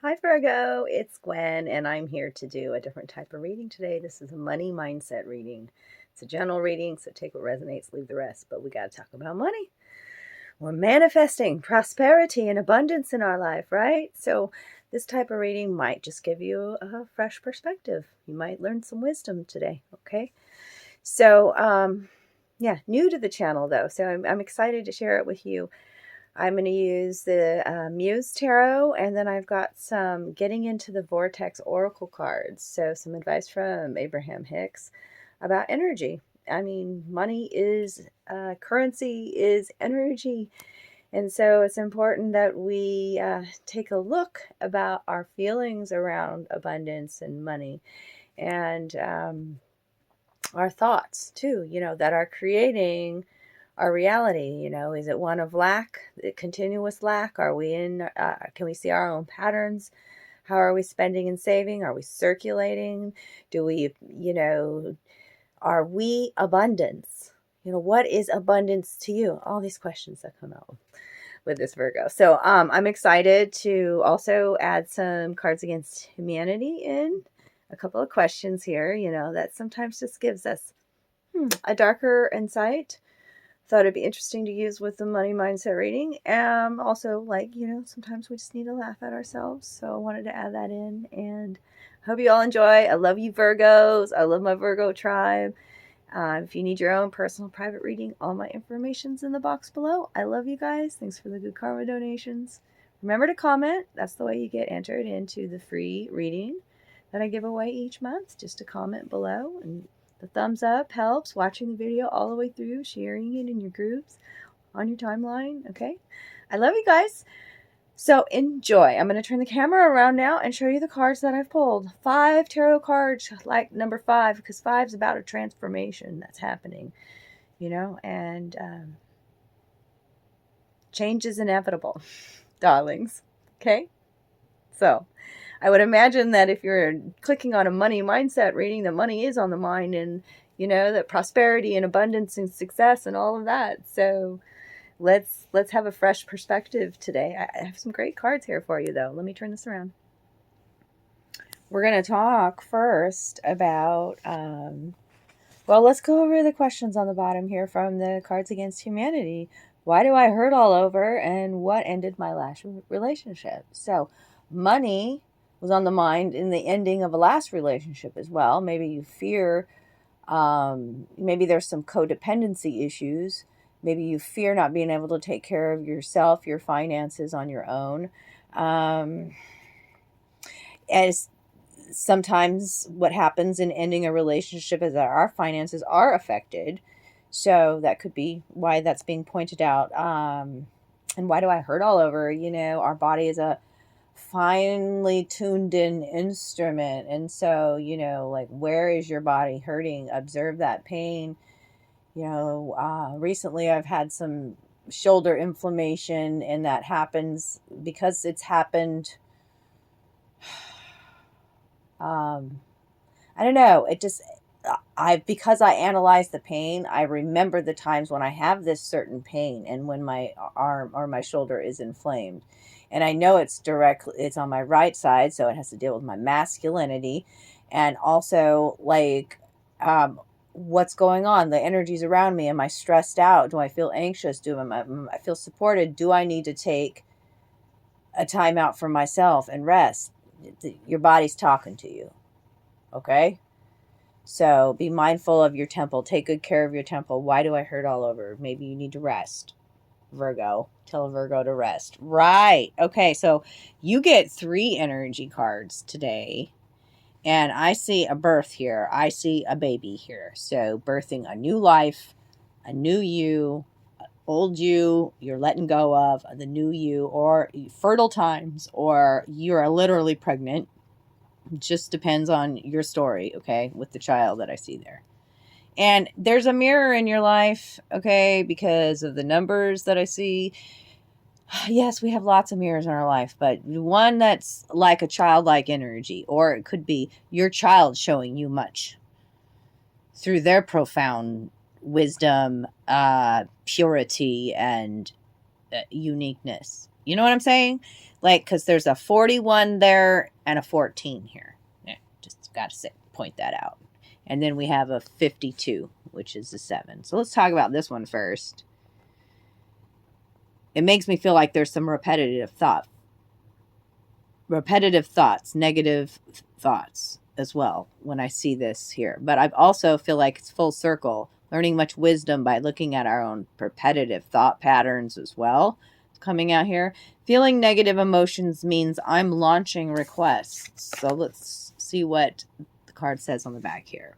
Hi Virgo, it's Gwen, and I'm here to do a different type of reading today. This is a money mindset reading. It's a general reading, so take what resonates, leave the rest. But we got to talk about money. We're manifesting prosperity and abundance in our life, right? So this type of reading might just give you a fresh perspective. You might learn some wisdom today, okay? So, yeah, new to the channel though, so I'm excited to share it with you. I'm going to use the Muse Tarot, and then I've got some Getting into the Vortex Oracle cards. So some advice from Abraham Hicks about energy. I mean, money is currency is energy. And so it's important that we take a look about our feelings around abundance and money, and our thoughts too, that are creating our reality. Is it one of lack, continuous lack? Are we can we see our own patterns? How are we spending and saving? Are we circulating? Do we, are we abundance? What is abundance to you? All these questions that come out with this Virgo. So I'm excited to also add some cards against humanity in a couple of questions here, that sometimes just gives us a darker insight. Thought it'd be interesting to use with the money mindset reading. Also, sometimes we just need to laugh at ourselves. So I wanted to add that in, and I hope you all enjoy. I love you, Virgos. I love my Virgo tribe. If you need your own personal private reading, all my information's in the box below. I love you guys. Thanks for the good karma donations. Remember to comment. That's the way you get entered into the free reading that I give away each month. Just to comment below, and the thumbs up helps. Watching the video all the way through, sharing it in your groups, on your timeline. Okay, I love you guys. So enjoy. I'm going to turn the camera around now and show you the cards that I've pulled. 5 tarot cards, like number 5, because 5 is about a transformation that's happening, and change is inevitable, darlings. Okay? So I would imagine that if you're clicking on a money mindset reading, the money is on the mind, and, that prosperity and abundance and success and all of that. So let's have a fresh perspective today. I have some great cards here for you, though. Let me turn this around. We're going to talk first about, let's go over the questions on the bottom here from the Cards Against Humanity. Why do I hurt all over, and what ended my last relationship? So money was on the mind in the ending of a last relationship as well. Maybe you fear, maybe there's some codependency issues. Maybe you fear not being able to take care of yourself, your finances on your own. As sometimes what happens in ending a relationship is that our finances are affected. So that could be why that's being pointed out. And why do I hurt all over? Our body is a finely tuned in instrument. And so, where is your body hurting? Observe that pain. Recently I've had some shoulder inflammation, and that happens because it's happened. I don't know. Because I analyze the pain, I remember the times when I have this certain pain and when my arm or my shoulder is inflamed. And I know it's on my right side, so it has to deal with my masculinity. And also, what's going on? The energies around me. Am I stressed out? Do I feel anxious? Do I feel supported? Do I need to take a time out for myself and rest? Your body's talking to you. Okay? So be mindful of your temple. Take good care of your temple. Why do I hurt all over? Maybe you need to rest. Virgo. Tell a Virgo to rest. Right. Okay, so you get 3 energy cards today. And I see a birth here. I see a baby here. So birthing a new life, a new you, old you you're letting go of, the new you, or fertile times, or you're literally pregnant. Just depends on your story, okay, with the child that I see there. And there's a mirror in your life, okay, because of the numbers that I see. Yes, we have lots of mirrors in our life, but one that's like a childlike energy, or it could be your child showing you much through their profound wisdom, purity, and uniqueness. You know what I'm saying? Like, because there's a 41 there and a 14 here. Yeah, just got to point that out. And then we have a 52, which is a 7. So let's talk about this one first. It makes me feel like there's some repetitive thoughts, negative thoughts as well when I see this here. But I also feel like it's full circle, learning much wisdom by looking at our own repetitive thought patterns as well. It's coming out here. Feeling negative emotions means I'm launching requests. So let's see what the card says on the back here.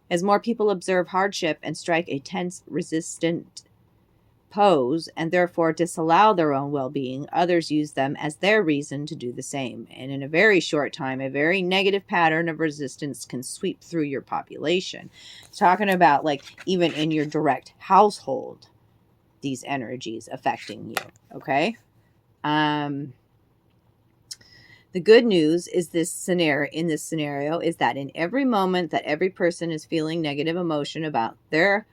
As more people observe hardship and strike a tense, resistant pose and therefore disallow their own well-being, others use them as their reason to do the same. And in a very short time, a very negative pattern of resistance can sweep through your population. It's talking about like even in your direct household, these energies affecting you. Okay. The good news is in this scenario is that in every moment that every person is feeling negative emotion about the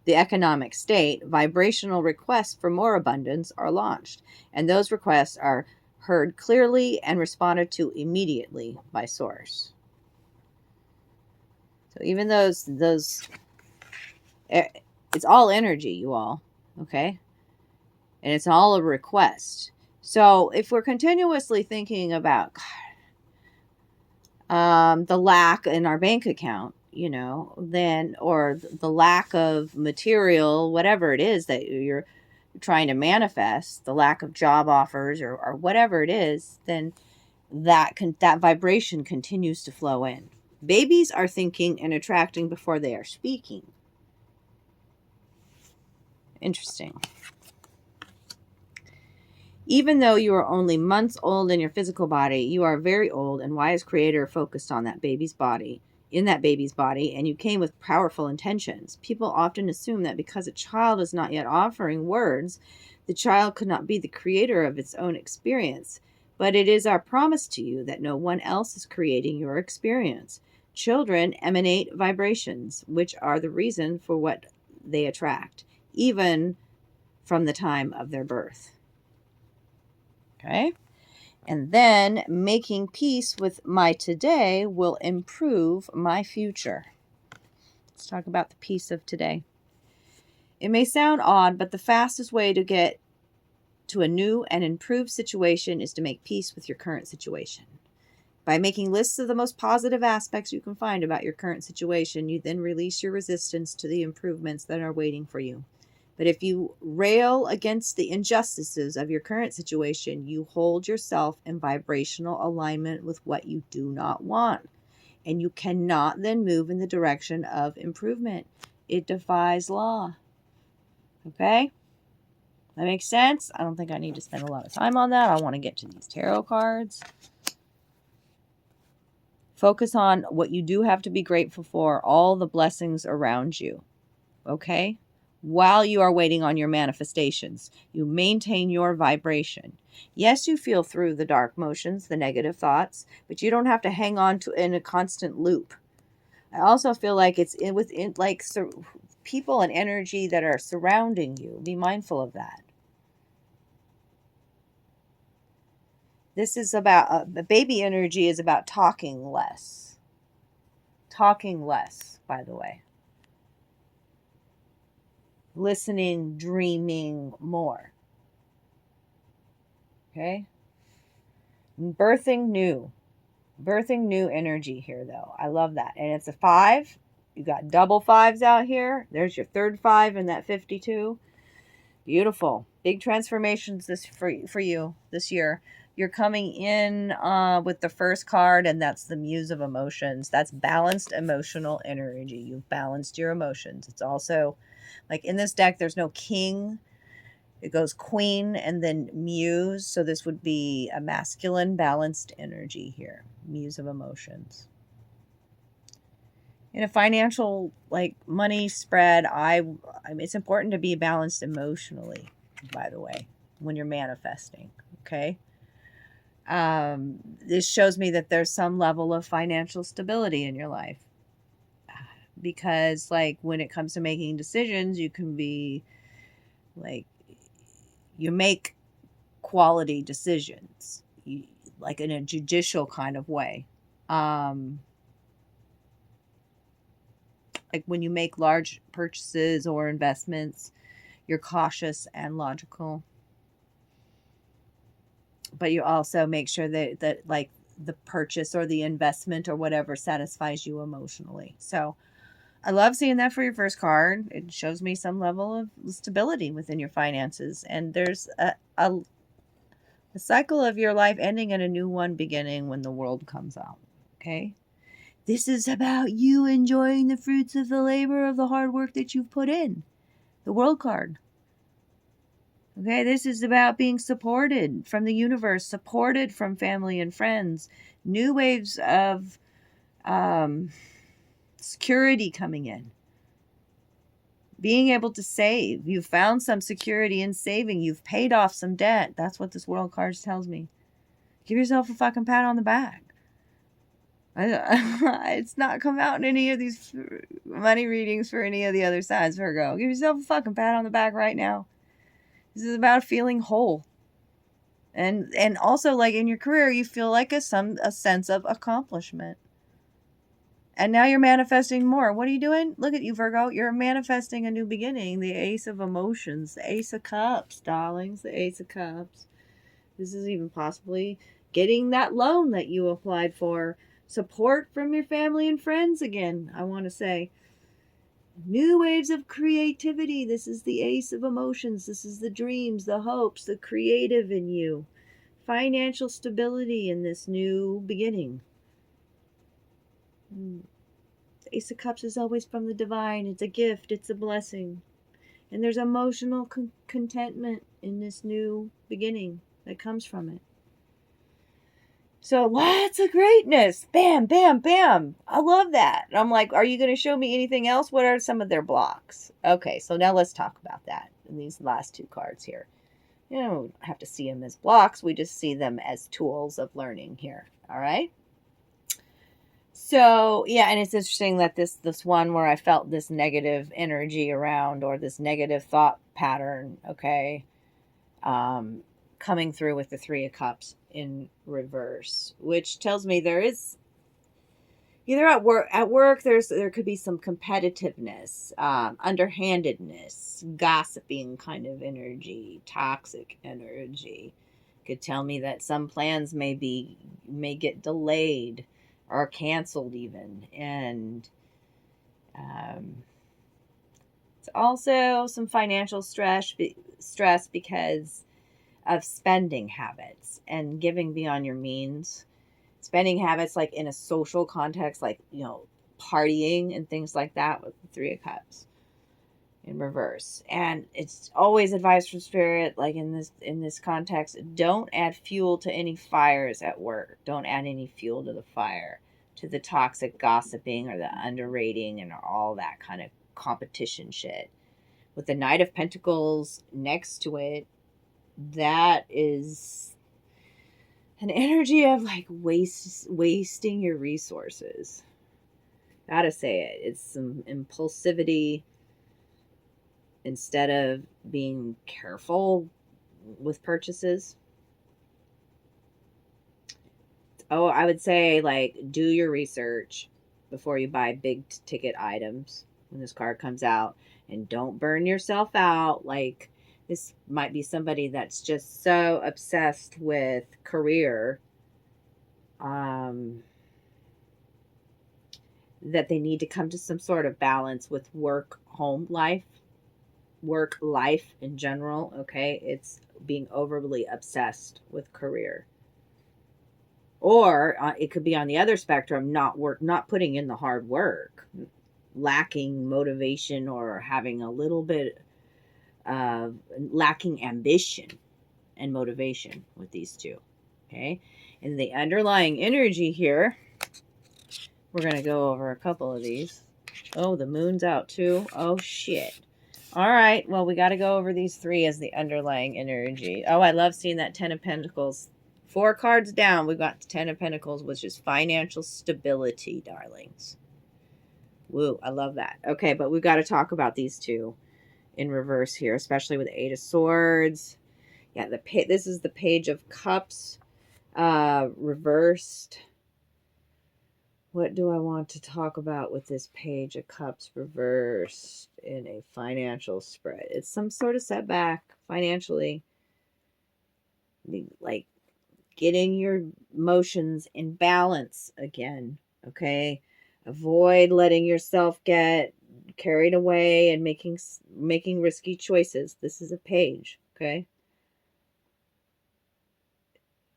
economic state, vibrational requests for more abundance are launched, and those requests are heard clearly and responded to immediately by source. So even those it's all energy, you all, okay? And it's all a request. So if we're continuously thinking about the lack in our bank account, you know, then, or the lack of material, whatever it is that you're trying to manifest, the lack of job offers or whatever it is, then that vibration continues to flow in. Babies are thinking and attracting before they are speaking. Interesting. Even though you are only months old in your physical body, you are a very old and wise creator focused on that baby's body, and you came with powerful intentions. People often assume that because a child is not yet offering words, the child could not be the creator of its own experience. But it is our promise to you that no one else is creating your experience. Children emanate vibrations, which are the reason for what they attract, even from the time of their birth. Okay? And then making peace with my today will improve my future. Let's talk about the peace of today. It may sound odd, but the fastest way to get to a new and improved situation is to make peace with your current situation. By making lists of the most positive aspects you can find about your current situation, you then release your resistance to the improvements that are waiting for you. But if you rail against the injustices of your current situation, you hold yourself in vibrational alignment with what you do not want. And you cannot then move in the direction of improvement. It defies law. Okay? That makes sense? I don't think I need to spend a lot of time on that. I want to get to these tarot cards. Focus on what you do have to be grateful for, all the blessings around you. Okay? While you are waiting on your manifestations, you maintain your vibration. Yes, you feel through the dark motions, the negative thoughts, but you don't have to hang on to in a constant loop. I also feel like it's within people and energy that are surrounding you. Be mindful of that. This is about the baby energy is about talking less. Talking less, by the way. Listening, dreaming more. Okay? Birthing new energy here, though. I love that. And it's a 5. You got double 5s out here. There's your third 5 in that 52. Beautiful. Big transformations for you this year. You're coming in with the first card, and that's the Muse of Emotions. That's balanced emotional energy. You've balanced your emotions. It's also, like in this deck, there's no king. It goes queen and then muse. So this would be a masculine balanced energy here. Muse of Emotions. In a financial, like money spread, I mean, it's important to be balanced emotionally, by the way, when you're manifesting. Okay. This shows me that there's some level of financial stability in your life, because like when it comes to making decisions, you can be like, you make quality decisions, like in a judicial kind of way. Like when you make large purchases or investments, you're cautious and logical. But you also make sure that like the purchase or the investment or whatever satisfies you emotionally. So I love seeing that for your first card. It shows me some level of stability within your finances. And there's a cycle of your life ending and a new one beginning when the world comes out. Okay? This is about you enjoying the fruits of the labor of the hard work that you've put in. The world card. Okay, this is about being supported from the universe, supported from family and friends, new waves of security coming in, being able to save. You've found some security in saving. You've paid off some debt. That's what this world card tells me. Give yourself a fucking pat on the back. It's not come out in any of these money readings for any of the other signs, Virgo. Give yourself a fucking pat on the back right now. This is about feeling whole. And also, like in your career, you feel like a sense of accomplishment. And now you're manifesting more. What are you doing? Look at you, Virgo. You're manifesting a new beginning. The Ace of Emotions. The Ace of Cups, darlings. The Ace of Cups. This is even possibly getting that loan that you applied for. Support from your family and friends again, I want to say. New waves of creativity. This is the Ace of Emotions. This is the dreams, the hopes, the creative in you. Financial stability in this new beginning. The Ace of Cups is always from the divine. It's a gift. It's a blessing. And there's emotional contentment in this new beginning that comes from it. So lots of greatness. Bam, bam, bam. I love that. I'm like, are you going to show me anything else? What are some of their blocks? Okay, so now let's talk about that in these last two cards here. You know, we don't have to see them as blocks. We just see them as tools of learning here. All right? So, yeah, and it's interesting that this one where I felt this negative energy around, or this negative thought pattern, okay, coming through with the Three of Cups in reverse, which tells me there is either at work there could be some competitiveness, underhandedness, gossiping kind of energy, toxic energy. Could tell me that some plans may get delayed or canceled even. And it's also some financial stress because of spending habits and giving beyond your means. Spending habits like in a social context, like, you know, partying and things like that with the Three of Cups in reverse. And it's always advice from Spirit, like in this context, don't add fuel to any fires at work. Don't add any fuel to the fire, to the toxic gossiping or the underrating and all that kind of competition shit. With the Knight of Pentacles next to it, that is an energy of like wasting your resources. Gotta say it. It's some impulsivity instead of being careful with purchases. Oh, I would say, like, do your research before you buy big ticket items when this card comes out, and don't burn yourself out. Like, this might be somebody that's just so obsessed with career that they need to come to some sort of balance with work life in general. Okay, it's being overly obsessed with career. Or it could be on the other spectrum, not putting in the hard work, lacking motivation, or having a little bit of lacking ambition and motivation with these two. Okay. And the underlying energy here, we're going to go over a couple of these. Oh, the moon's out too. Oh, shit. All right. Well, we got to go over these three as the underlying energy. Oh, I love seeing that Ten of Pentacles. 4 cards down, we've got the Ten of Pentacles, which is financial stability, darlings. Woo, I love that. Okay, but we've got to talk about these two in reverse here, especially with the 8 of Swords. Yeah, this is the Page of Cups reversed. What do I want to talk about with this Page of Cups reversed in a financial spread? It's some sort of setback financially. Like getting your emotions in balance again, okay? Avoid letting yourself get carried away and making risky choices. This is a page, okay?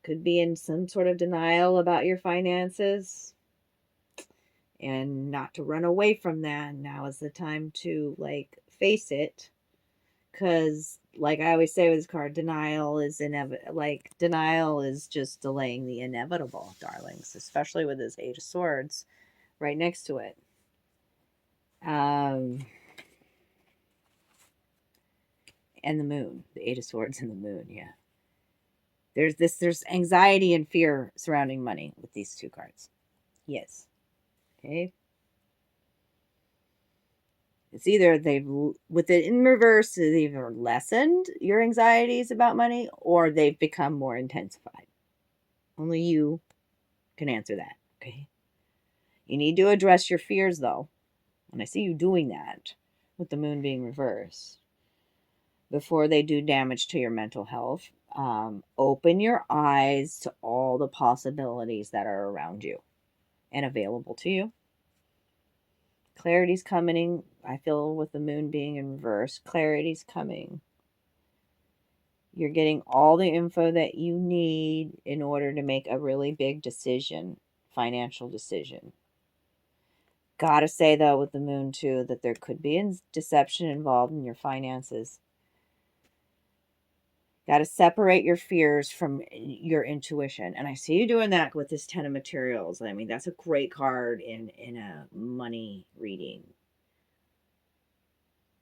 Could be in some sort of denial about your finances and not to run away from that. Now is the time to like face it, because like I always say with this card, denial is denial is just delaying the inevitable, darlings, especially with this Eight of Swords right next to it. And the Moon, the Eight of Swords and the Moon. Yeah, there's anxiety and fear surrounding money with these two cards. Yes. Okay. It's either with it in reverse, they've either lessened your anxieties about money or they've become more intensified. Only you can answer that. Okay. You need to address your fears, though. And I see you doing that with the Moon being reversed before they do damage to your mental health. Open your eyes to all the possibilities that are around you and available to you. Clarity's coming. I feel with the Moon being in reverse, clarity's coming. You're getting all the info that you need in order to make a really big decision, financial decision. Gotta say, though, with the Moon, too, that there could be deception involved in your finances. Got to separate your fears from your intuition. And I see you doing that with this Ten of Materials. I mean, that's a great card in a money reading.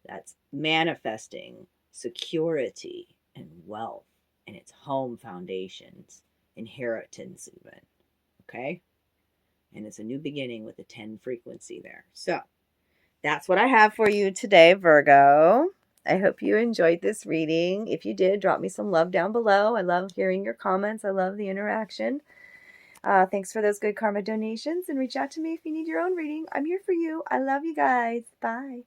That's manifesting security and wealth and its home foundations, inheritance even. Okay? And it's a new beginning with a 10 frequency there. So that's what I have for you today, Virgo. I hope you enjoyed this reading. If you did, drop me some love down below. I love hearing your comments. I love the interaction. Thanks for those good karma donations, and reach out to me if you need your own reading. I'm here for you. I love you guys. Bye.